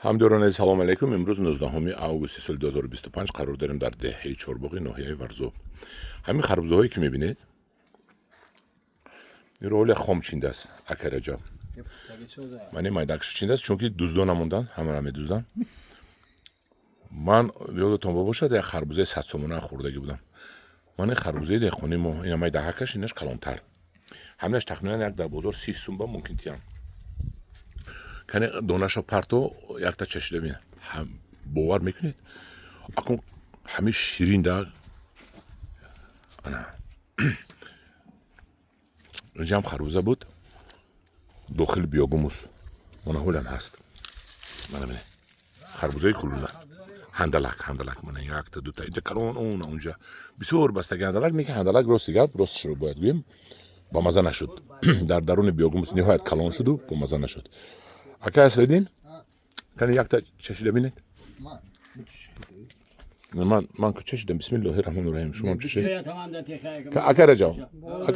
ҳамдӯрони салом алайкум. имрӯз 19 августи соли 2025 қарор дорем дар деҳаи Чорбоғи ноҳияи Варзо. Ҳамин харбузаҳое ки мебинед иро ҳоле хом чиндааст. Акараҷаб ман майдакш чиндааст, чунки дузда намондан, ҳамаро медуздан. Ман ёдатон бошад як харбузаи 100 сомона хӯрдаги будам. Ман ин харбузаи деҳқони мо ина майдаҳакаш инаш калонтар. Ҳаминаш тахминан як дар бозор 30 сум ба мумкин тиям. Кане донаша парто якта чашида бина. Бовар мекунед? Акун ҳамин ширин да ана ҷам харбуза буд. Дохили биёгумус. Мана ҳолам ҳаст. Мана бинед. Харбузаи кулуна. Ҳандалак мана якта дута. Инҷа калон она унҷа. Бисёр бастаги ҳандалак, неки ҳандалак рости гап, ростшро бояд гӯем. Ба маза нашуд. Дар даруни биёгумус ниҳоят калон шуду, ба маза нашуд. Ака асведин? Кани якта чашида бинед? Ман ку чашидам. Бисмиллоҳи раҳмони раҳим. Шумо чашид? Ака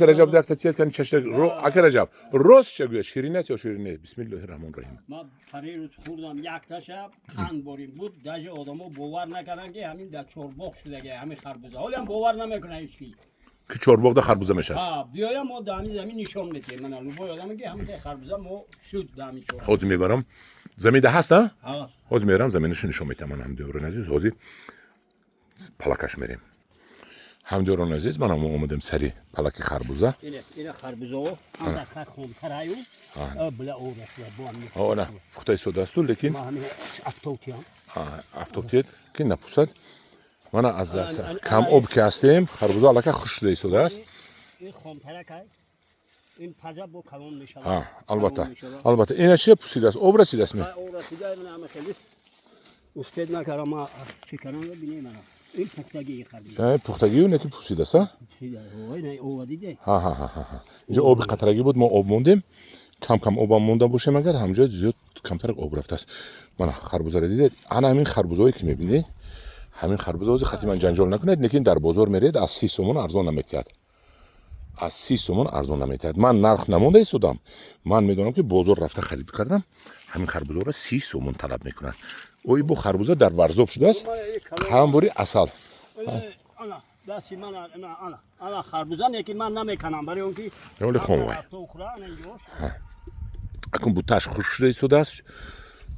Раҷаб якта тиед кани чашида. Ака Раҷаб, рост ча гӯяд, ширинат ё ширинет? Бисмиллоҳи раҳмони раҳим. Ман парирӯз хӯрдам якта шаб, панд борин буд, даҷи одамо бовар накарданд ки ҳамин дар Чорбоғ шудаги ҳамин харбуза. Ҳолиам бовар намекунад ҳеч ки. Ки Чорбоғда харбуза мешавад. Ҳа, биёям мо дар ҳамин замин нишон медиҳем. Ман алубой одаме ки ҳамин харбуза мо шуд дар ҳамин Чорбоғ. Ҳозир мебарам. Замида ҳаст, а? Ҳаст. Ҳозир мебарам, заминашо нишон метам. Ман ҳамдиёрон азиз, ҳозир палакаш мерем. ҳамдиёрон азиз, ман ҳам омадем сари палаки харбуза. Ина харбузао андаqa хомтараю. Била орасла бо ҳамин. Ана пухтаи содасту, лекин Ма ҳамин автотиам. автотиет ки напусад. Мана аз кам об ки ҳастем, харбуза аллакай хуш шуда истодааст. ин хомтаракай. ин паза бо калон мешавад. Ҳа, албатта. Ина чия пусидааст? Об расидааст ме? Об расида, ман ҳама хеле успед накардам. Ма чӣ кардам бинем мана. ин пухтагии харбуза. Пухтагию неки пусидааст, а? Ой, овадиде. Ҳа. Инҷа оби қатрагӣ буд, мо об мондем. Кам обам монда бошем агар ҳамҷо зиёд камтарак об рафтааст. Мана харбузаро дидед? Ана ҳамин харбузаое ки мебинед, ҳамин харбуза ҳозир хати ман ҷанҷол накунед, лекин дар бозор меред аз 30 сомон арзон наметиҳад. Аз 30 сомон арзон наметиҳад. Ман нарх намонда истодам. Ман медонам ки бозор рафта харид кардам. Ҳамин харбузаро 30 сомон талаб мекунад. Ой бо харбуза дар варзоб шудааст. ҳамбори асал. Ана дасти ман ана харбуза неки ман намекунам барои он ки ҳоли хомвай. Акун буташ хуш шуда истодааст.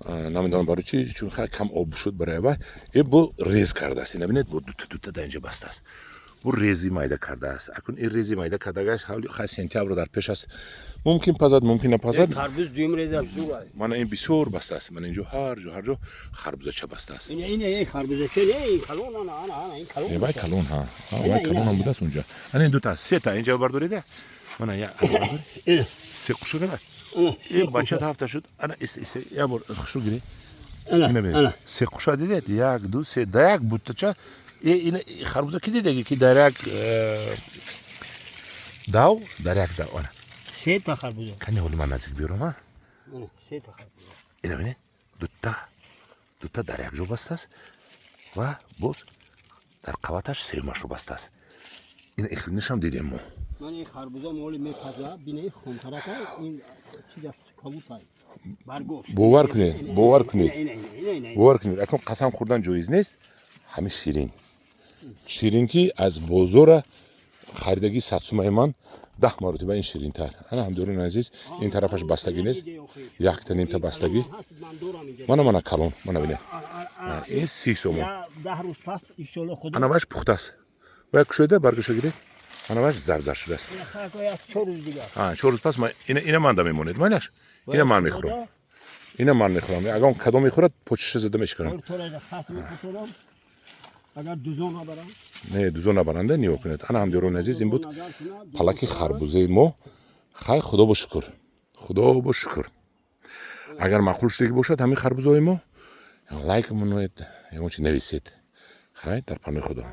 Намедонам барои чӣ, чун хай кам об шуд барои вай. Бо рез кардааст. Ина бинед бо дута дар инҷа бастааст. Бо рези майда кардааст. Акун ин рези майда кардагаш хай сентябр дар пеш аст. Мумкин пазад, мумкин напазад. Харбуз дуюм реза зура. Мана ин бисёр бастааст. Мана инҷо ҳар ҷо харбузача бастааст. Ин харбузача ин калон ана ин калон. Вай калон ҳа. Вай калон ҳам будааст унҷа. Ана ин дута сета инҷа бардорида. Мана я се қуша гада. ин бачат ҳафта шуд. Ана я бор хушу гире. Ана се қуша дидед? 1 2 3 да як бутача. Ин харбуза ки дидаги ки дар як дав, дар як дав ана. Се та харбуза. Кани ҳоли ман наздик биёрам, а? Се та харбуза. Ина бинед? Дута дар як ҷо бастааст ва боз дар қаваташ сеюмашро бастааст. Ина ихлинишам дидем мо. Ман ин харбуза моли мепаза, бинед хомтарака ин чида кавутай. Баргош. Бовар кунед. Акун қасам хӯрдан ҷоиз нест. Ҳамин ширин ки аз бозора харидаги 100 сомаи ман 10 маротиба ин ширинтар. Ана ҳамдиёрони азиз, ин тарафаш бастагӣ нест. Якта нимта бастагӣ. Мана калон, мана бинед. Ин 30 сомон. 10 рӯз пас иншоалло худо. Ана ваш пухтааст. Ва кушоида баргоша гиред. Ана ваш зарзар шудааст. 4 рӯз дигар. 4 рӯз пас ина манда мемонед, майнаш? Ина ман мехӯрам. Агар кадом мехӯрад, почиша зада мешканам. агар дузон набарам. Не, дузон набаранда ниё кунед. Ана ҳамдиёрони азиз, ин буд палаки харбузаи мо. Хай худо бо шукр. Агар маъқул шудаги бошад ҳамин харбузаи мо, лайк монед, ягон чи нависед. Хай дар панои худо.